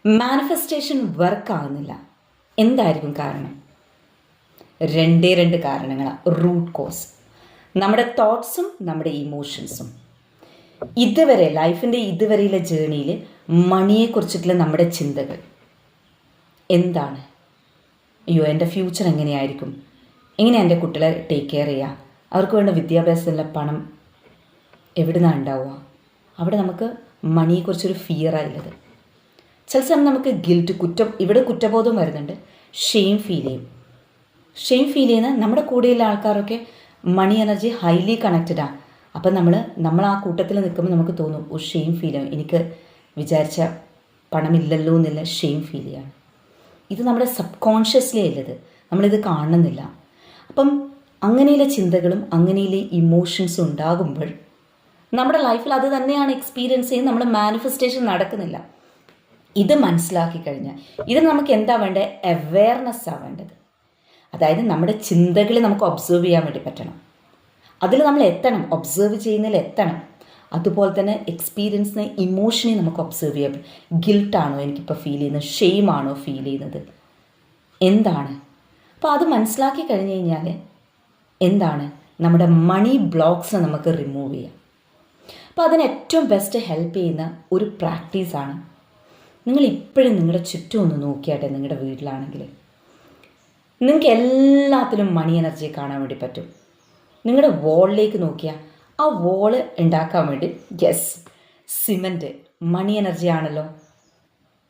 Manifestation വർക്കാകുന്നില്ല. എന്തായിരിക്കും കാരണം? രണ്ട് കാരണങ്ങളാണ്. റൂട്ട് കോസ് നമ്മുടെ തോട്ട്സും നമ്മുടെ ഇമോഷൻസും. ഇതുവരെ ലൈഫിൻ്റെ ഇതുവരെയുള്ള ജേണിയിൽ മണിയെക്കുറിച്ചിട്ടുള്ള നമ്മുടെ ചിന്തകൾ എന്താണ്? അയ്യോ, എൻ്റെ ഫ്യൂച്ചർ എങ്ങനെയായിരിക്കും, എങ്ങനെയാണ് എൻ്റെ കുട്ടികളെ ടേക്ക് കെയർ ചെയ്യുക, അവർക്ക് വേണ്ട വിദ്യാഭ്യാസത്തിനുള്ള പണം എവിടെ നിന്നാണ് ഉണ്ടാവുക? അവിടെ നമുക്ക് മണിയെക്കുറിച്ചൊരു ഫിയറായുള്ളത്. ചില സമയം നമുക്ക് ഗിൽറ്റ്, ഇവിടെ കുറ്റബോധം വരുന്നുണ്ട്. ഷെയിം ഫീൽ ചെയ്യുന്ന നമ്മുടെ കൂടെയുള്ള ആൾക്കാരൊക്കെ മണി എനർജി ഹൈലി കണക്റ്റഡാണ്. അപ്പം നമ്മൾ ആ കൂട്ടത്തിൽ നിൽക്കുമ്പോൾ നമുക്ക് തോന്നും, ഓ ഷെയിം ഫീൽ ചെയ്യും, എനിക്ക് വിചാരിച്ച പണമില്ലല്ലോ എന്നുള്ള ഷെയിം ഫീൽ ചെയ്യാണ്. ഇത് നമ്മുടെ സബ് കോൺഷ്യസ്ലി ഉള്ളത്, നമ്മളിത് കാണുന്നില്ല. അപ്പം അങ്ങനെയുള്ള ചിന്തകളും അങ്ങനെയുള്ള ഇമോഷൻസും ഉണ്ടാകുമ്പോൾ നമ്മുടെ ലൈഫിൽ അത് തന്നെയാണ് എക്സ്പീരിയൻസ് ചെയ്യുന്നത്. നമ്മുടെ മാനിഫെസ്റ്റേഷൻ നടക്കുന്നില്ല. ഇത് മനസ്സിലാക്കി കഴിഞ്ഞാൽ ഇത് നമുക്ക് എന്താ വേണ്ടത്? അവെയർനെസ്സാണ് വേണ്ടത്. അതായത് നമ്മുടെ ചിന്തകളെ നമുക്ക് ഒബ്സർവ് ചെയ്യാൻ വേണ്ടി പറ്റണം. അതിൽ നമ്മൾ എത്തണം, ഒബ്സർവ് ചെയ്യുന്നതിൽ എത്തണം. അതുപോലെ തന്നെ എക്സ്പീരിയൻസിനെ, ഇമോഷനെ നമുക്ക് ഒബ്സർവ് ചെയ്യാം. ഗിൽട്ടാണോ എനിക്കിപ്പോൾ ഫീൽ ചെയ്യുന്നത്, ഷെയിം ആണോ ഫീൽ ചെയ്യുന്നത്, എന്താണ്? അപ്പോൾ അത് മനസ്സിലാക്കി കഴിഞ്ഞ് കഴിഞ്ഞാൽ എന്താണ്, നമ്മുടെ മണി ബ്ലോക്ക്സ് നമുക്ക് റിമൂവ് ചെയ്യാം. അപ്പോൾ അതിന് ഏറ്റവും ബെസ്റ്റ് ഹെൽപ്പ് ചെയ്യുന്ന ഒരു പ്രാക്ടീസാണ്. നിങ്ങൾ ഇപ്പോഴും നിങ്ങളുടെ ചുറ്റും ഒന്ന് നോക്കിയാട്ടെ. നിങ്ങളുടെ വീട്ടിലാണെങ്കിൽ നിങ്ങൾക്ക് എല്ലാത്തിലും മണി എനർജി കാണാൻ വേണ്ടി പറ്റും. നിങ്ങളുടെ വോളിലേക്ക് നോക്കിയാൽ ആ വോള് ഉണ്ടാക്കാൻ വേണ്ടി സിമൻറ്റ് മണി എനർജി ആണല്ലോ,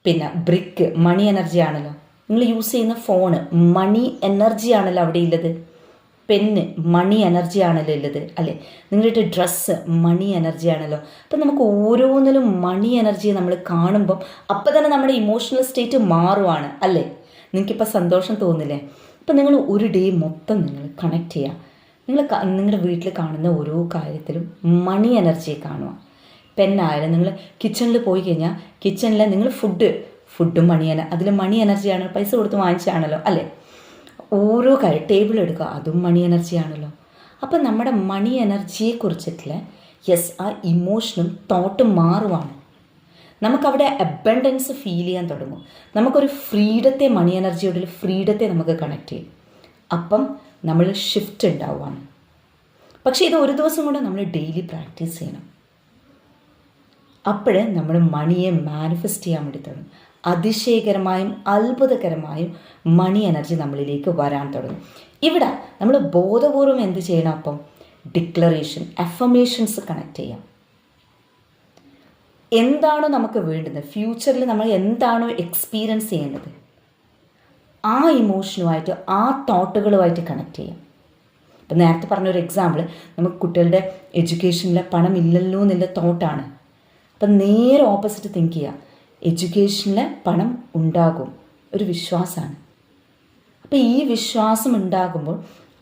പിന്നെ ബ്രിക്ക് മണി എനർജി ആണല്ലോ, നിങ്ങൾ യൂസ് ചെയ്യുന്ന ഫോണ് മണി എനർജി ആണല്ലോ അവിടെ ഉള്ളത്, പെന്ന് മണി എനർജി ആണല്ലോ ഉള്ളത് അല്ലേ, നിങ്ങളുടെ ഡ്രസ്സ് മണി എനർജി ആണല്ലോ. അപ്പം നമുക്ക് ഓരോന്നിലും മണി എനർജി നമ്മൾ കാണുമ്പം അപ്പം തന്നെ നമ്മുടെ ഇമോഷണൽ സ്റ്റേറ്റ് മാറുവാണ് അല്ലേ. നിങ്ങൾക്കിപ്പോൾ സന്തോഷം തോന്നില്ലേ? അപ്പം നിങ്ങൾ ഒരു ഡേ മൊത്തം നിങ്ങൾ കണക്ട് ചെയ്യുക. നിങ്ങളുടെ വീട്ടിൽ കാണുന്ന ഓരോ കാര്യത്തിലും മണി എനർജിയെ കാണുക. പെന്നായാലും നിങ്ങൾ കിച്ചണിൽ പോയി കഴിഞ്ഞാൽ കിച്ചണിൽ നിങ്ങൾ ഫുഡും അതിൽ മണി എനർജിയാണ്, പൈസ കൊടുത്ത് വാങ്ങിച്ചാണല്ലോ അല്ലേ. ഓരോ കാര്യം ടേബിൾ എടുക്കുക, അതും മണി എനർജിയാണല്ലോ. അപ്പം നമ്മുടെ മണി എനർജിയെക്കുറിച്ചിട്ടുള്ള ആ ഇമോഷനും തോട്ടും മാറുവാണ്. നമുക്കവിടെ അബണ്ടൻസ് ഫീൽ ചെയ്യാൻ തുടങ്ങും. നമുക്കൊരു ഫ്രീഡത്തെ, മണി എനർജിയോടുള്ള ഫ്രീഡത്തെ നമുക്ക് കണക്ട് ചെയ്യും. അപ്പം നമ്മൾ ഷിഫ്റ്റ് ഉണ്ടാവുകയാണ്. പക്ഷേ ഇത് ഒരു ദിവസം കൊണ്ട് നമ്മൾ ഡെയിലി പ്രാക്ടീസ് ചെയ്യണം. അപ്പോഴേ നമ്മൾ മണിയെ മാനിഫെസ്റ്റ് ചെയ്യാൻ വേണ്ടി തുടങ്ങും. അതിശയകരമായും അത്ഭുതകരമായും മണി എനർജി നമ്മളിലേക്ക് വരാൻ തുടങ്ങും. ഇവിടെ നമ്മൾ ബോധപൂർവം എന്ത് ചെയ്യണം? അപ്പം ഡിക്ലറേഷൻ, അഫർമേഷൻസ് കണക്ട് ചെയ്യാം. എന്താണോ നമുക്ക് വേണ്ടുന്നത്, ഫ്യൂച്ചറിൽ നമ്മൾ എന്താണോ എക്സ്പീരിയൻസ് ചെയ്യേണ്ടത്, ആ ഇമോഷനുമായിട്ട്, ആ തോട്ടുകളുമായിട്ട് കണക്ട് ചെയ്യാം. ഇപ്പം നേരത്തെ പറഞ്ഞൊരു എക്സാമ്പിൾ, നമുക്ക് കുട്ടികളുടെ എഡ്യൂക്കേഷനിലെ പണമില്ലല്ലോ എന്നുള്ള തോട്ടാണ്. അപ്പം നേരെ ഓപ്പോസിറ്റ് തിങ്ക് ചെയ്യുക, എഡ്യൂക്കേഷനിൽ പണം ഉണ്ടാകും, ഒരു വിശ്വാസമാണ്. അപ്പോൾ ഈ വിശ്വാസം ഉണ്ടാകുമ്പോൾ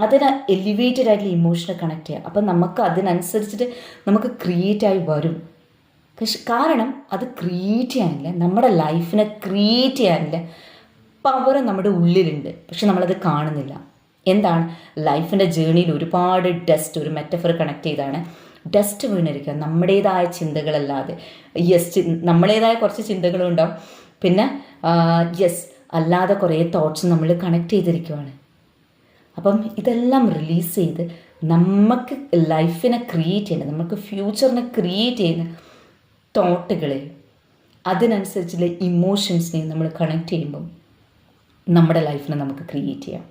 അതിന് എലിവേറ്റഡ് ആയിട്ടുള്ള ഇമോഷനെ കണക്ട് ചെയ്യുക. അപ്പം നമുക്ക് അതിനനുസരിച്ചിട്ട് നമുക്ക് ക്രിയേറ്റായി വരും. കാരണം അത് ക്രിയേറ്റ് ചെയ്യാനില്ല, നമ്മുടെ ലൈഫിനെ ക്രിയേറ്റ് ചെയ്യാനില്ല പവർ നമ്മുടെ ഉള്ളിലുണ്ട്. പക്ഷെ നമ്മളത് കാണുന്നില്ല. എന്താണ്? ലൈഫിൻ്റെ ജേണിയിൽ ഒരുപാട് ഡസ്റ്റ്, ഒരു മെറ്റഫർ കണക്ട് ചെയ്താണ്, ഡസ്റ്റ് വീണിരിക്കുക. നമ്മുടേതായ ചിന്തകളല്ലാതെ നമ്മളേതായ കുറച്ച് ചിന്തകളും ഉണ്ടാവും, പിന്നെ അല്ലാതെ കുറേ തോട്ട്സ് നമ്മൾ കണക്ട് ചെയ്തിരിക്കുവാണ്. അപ്പം ഇതെല്ലാം റിലീസ് ചെയ്ത് നമുക്ക് ലൈഫിനെ ക്രിയേറ്റ് ചെയ്യുന്ന, നമുക്ക് ഫ്യൂച്ചറിനെ ക്രിയേറ്റ് ചെയ്യുന്ന തോട്ടുകളെ, അതിനനുസരിച്ചുള്ള ഇമോഷൻസിനെ നമ്മൾ കണക്ട് ചെയ്യുമ്പം നമ്മുടെ ലൈഫിനെ നമുക്ക് ക്രിയേറ്റ് ചെയ്യാം.